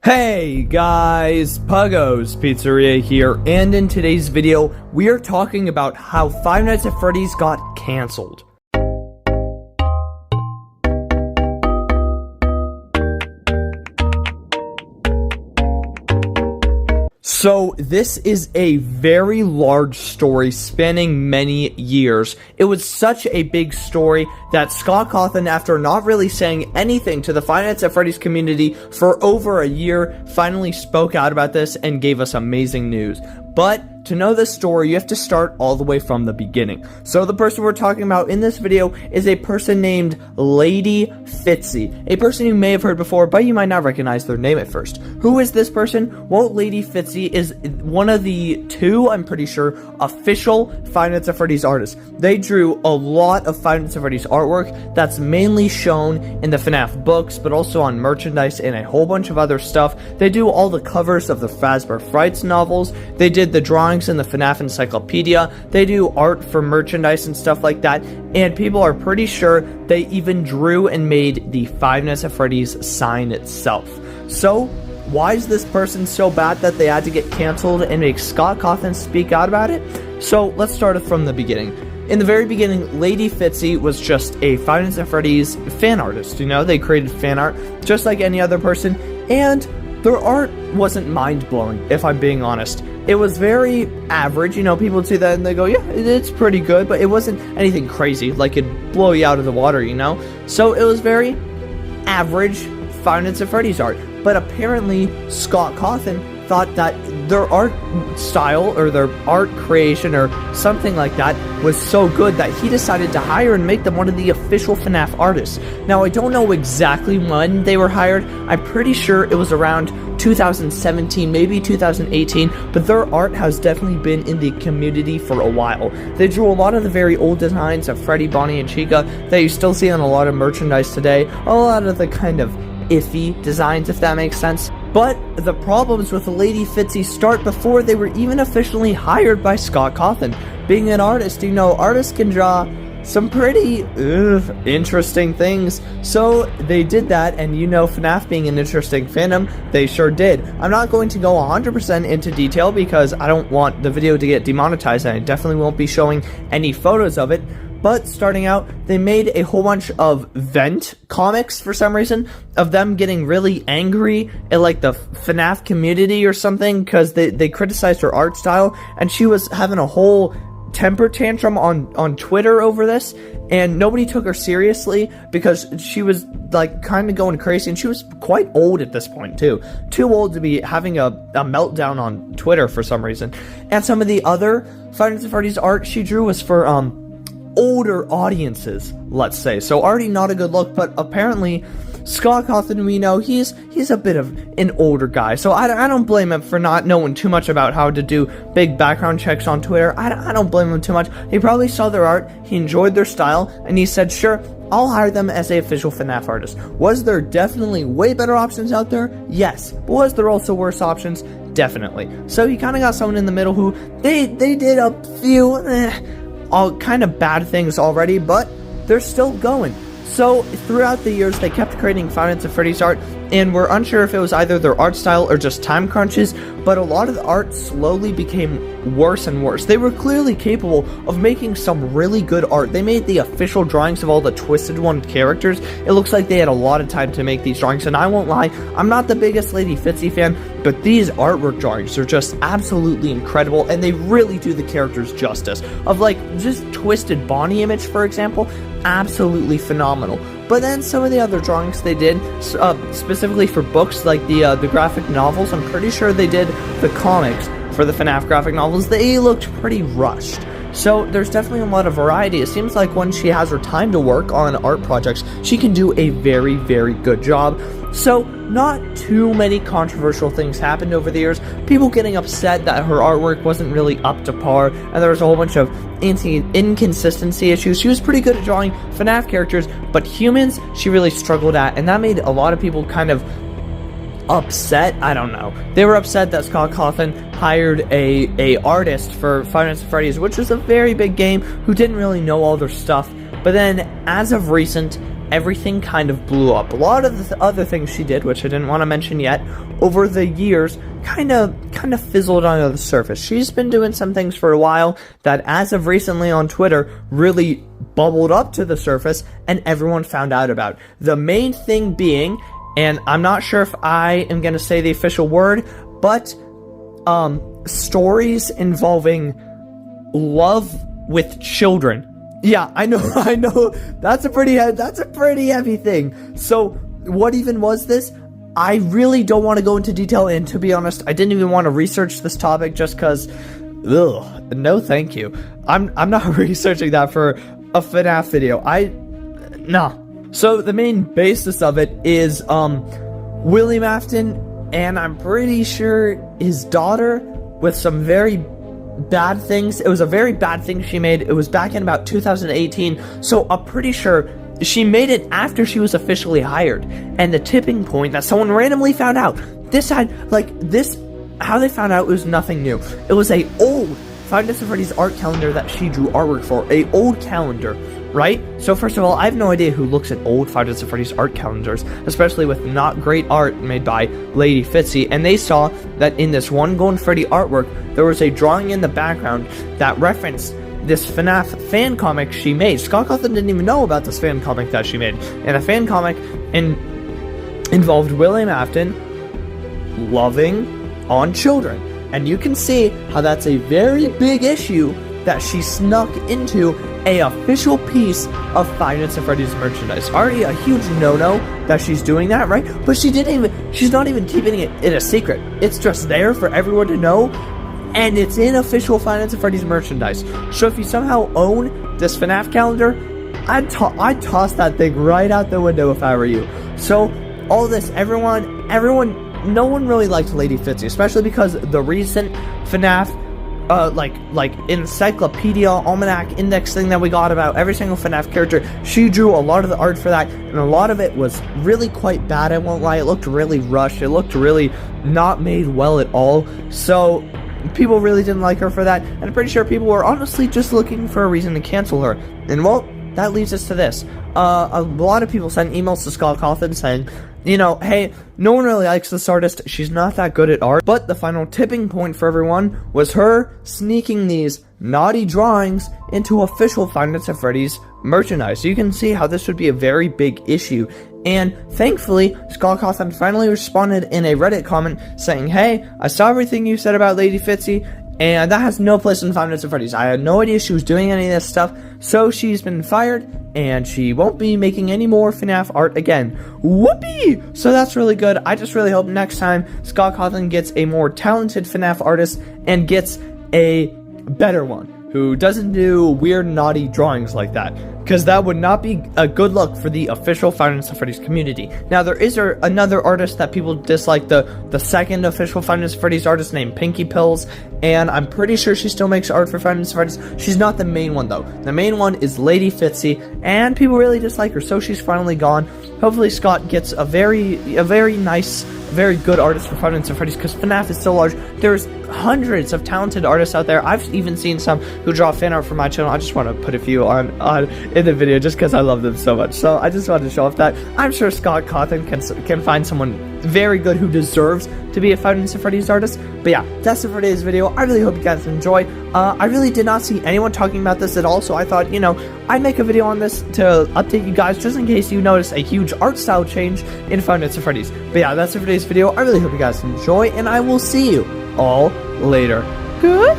Hey guys, Puggo's Pizzeria here, and in today's video, we are talking about how Five Nights at Freddy's got cancelled. So, this is a very large story spanning many years. It was such a big story that Scott Cawthon, after not really saying anything to the Five Nights at Freddy's community for over a year, finally spoke out about this and gave us amazing news. But to know this story, you have to start all the way from the beginning. So the person we're talking about in this video is a person named LadyFiszi, a person you may have heard before, but you might not recognize their name at first. Who is this person? Well, LadyFiszi is one of the two, I'm pretty sure, official Five Nights at Freddy's artists. They drew a lot of Five Nights at Freddy's artwork that's mainly shown in the FNaF books, but also on merchandise and a whole bunch of other stuff. They do all the covers of the Fazbear Frights novels. They did the drawings in the FNaF encyclopedia. They do art for merchandise and stuff like that, and people are pretty sure they even drew and made the Five Nights at Freddy's sign itself. So why is this person so bad that they had to get canceled and make Scott Cawthon speak out about it? So let's start it from the beginning. In the very beginning, LadyFiszi was just a Five Nights at Freddy's fan artist. You know, they created fan art just like any other person, and their art wasn't mind-blowing, if I'm being honest. It was very average. You know, people would see that and they go, yeah, it's pretty good, but it wasn't anything crazy, like it'd blow you out of the water, you know? So it was very average Five Nights at Freddy's art. But apparently, Scott Cawthon thought that their art style or their art creation or something like that was so good that he decided to hire and make them one of the official FNaF artists. Now, I don't know exactly when they were hired. I'm pretty sure it was around 2017, maybe 2018, but their art has definitely been in the community for a while. They drew a lot of the very old designs of Freddy, Bonnie, and Chica that you still see on a lot of merchandise today, a lot of the kind of iffy designs, if that makes sense. But the problems with the LadyFiszi start before they were even officially hired by Scott Cawthon. Being an artist, you know, artists can draw some pretty interesting things. So they did that, and you know, FNaF being an interesting fandom, they sure did. I'm not going to go 100% into detail because I don't want the video to get demonetized, and I definitely won't be showing any photos of it. But starting out, they made a whole bunch of vent comics for some reason, of them getting really angry at like the FNaF community or something, because they criticized her art style, and she was having a whole temper tantrum on Twitter over this, and nobody took her seriously because she was like kind of going crazy, and she was quite old at this point too old to be having a meltdown on Twitter for some reason. And some of the other Five Nights at Freddy's art she drew was for older audiences, let's say, so already not a good look. But apparently Scott Cawthon, we know he's a bit of an older guy, so I don't blame him for not knowing too much about how to do big background checks on Twitter. I don't blame him too much. He probably saw their art, he enjoyed their style, and he said, sure, I'll hire them as a official FNaF artist. Was there definitely way better options out there? Yes. But was there also worse options? Definitely. So he kind of got someone in the middle who they did a few all kind of bad things already, but they're still going. So throughout the years, they kept creating Five Nights at Freddy's art, and we're unsure if it was either their art style or just time crunches, but a lot of the art slowly became worse and worse. They were clearly capable of making some really good art. They made the official drawings of all the Twisted One characters. It looks like they had a lot of time to make these drawings, and I won't lie, I'm not the biggest LadyFiszi fan, but these artwork drawings are just absolutely incredible, and they really do the characters justice. Of like, just Twisted Bonnie image, for example, absolutely phenomenal. But then some of the other drawings they did, specifically for books, like the graphic novels, I'm pretty sure they did the comics for the FNaF graphic novels, they looked pretty rushed. So there's definitely a lot of variety. It seems like when she has her time to work on art projects, she can do a very, very good job. So not too many controversial things happened over the years. People getting upset that her artwork wasn't really up to par, and there was a whole bunch of inconsistency issues. She was pretty good at drawing FNaF characters, but humans she really struggled at, and that made a lot of people kind of upset. I don't know. They were upset that Scott Cawthon hired a artist for Five Nights at Freddy's, which was a very big game, who didn't really know all their stuff. But then, as of recent, everything kind of blew up. A lot of the other things she did, which I didn't want to mention yet, over the years, kind of fizzled under the surface. She's been doing some things for a while that, as of recently on Twitter, really bubbled up to the surface, and everyone found out about. The main thing being, and I'm not sure if I am going to say the official word, but stories involving love with children. Yeah, I know, that's a pretty heavy thing. So, what even was this? I really don't want to go into detail, and to be honest, I didn't even want to research this topic just because, no thank you. I'm not researching that for a FNaF video. No. So, the main basis of it is, William Afton, and I'm pretty sure his daughter, with some very bad things. It was a very bad thing she made. It was back in about 2018, so I'm pretty sure she made it after she was officially hired. And the tipping point that someone randomly found out, how they found out was nothing new. It was a old Five Nights at Freddy's art calendar that she drew artwork for, a old calendar, right? So first of all, I have no idea who looks at old Five Nights at Freddy's art calendars, especially with not great art made by LadyFiszi, and they saw that in this one Golden Freddy artwork, there was a drawing in the background that referenced this FNaF fan comic she made. Scott Cawthon didn't even know about this fan comic that she made, and the fan comic involved William Afton loving on children. And you can see how that's a very big issue that she snuck into a official piece of Five Nights at Freddy's merchandise. Already a huge no-no that she's doing that, right? But she's not even keeping it a secret. It's just there for everyone to know, and it's in official Five Nights at Freddy's merchandise. So if you somehow own this FNaF calendar, I'd toss that thing right out the window if I were you. So all this, no one really liked LadyFiszi, especially because the recent FNaF, encyclopedia, almanac, index thing that we got about every single FNaF character, she drew a lot of the art for that, and a lot of it was really quite bad, I won't lie. It looked really rushed, it looked really not made well at all, so people really didn't like her for that, and I'm pretty sure people were honestly just looking for a reason to cancel her. And well, that leads us to this. A lot of people sent emails to Scott Cawthon saying, hey, no one really likes this artist, she's not that good at art. But the final tipping point for everyone was her sneaking these naughty drawings into official Five Nights at Freddy's merchandise. So you can see how this would be a very big issue. And thankfully, Scott Cawthon finally responded in a Reddit comment saying, hey, I saw everything you said about LadyFiszi, and that has no place in Five Nights at Freddy's. I had no idea she was doing any of this stuff, so she's been fired, and she won't be making any more FNaF art again. Whoopee! So that's really good. I just really hope next time Scott Cawthon gets a more talented FNaF artist and gets a better one who doesn't do weird, naughty drawings like that, because that would not be a good look for the official Five Nights at Freddy's community. Now, there is another artist that people dislike, the second official Five Nights at Freddy's artist named Pinky Pills, and I'm pretty sure she still makes art for Five Nights at Freddy's. She's not the main one, though. The main one is LadyFiszi, and people really dislike her, so she's finally gone. Hopefully, Scott gets a very nice, very good artist for Five Nights at Freddy's, because FNaF is so large. There's hundreds of talented artists out there. I've even seen some who draw fan art for my channel. I just want to put a few on in the video just because I love them so much. So I just wanted to show off that. I'm sure Scott Cawthon can find someone very good who deserves to be a Five Nights at Freddy's artist. But yeah, that's it for today's video. I really hope you guys enjoy. I really did not see anyone talking about this at all, so I thought, I'd make a video on this to update you guys just in case you notice a huge art style change in Five Nights at Freddy's. But yeah, that's it for today's video. I really hope you guys enjoy, and I will see you all later. Good.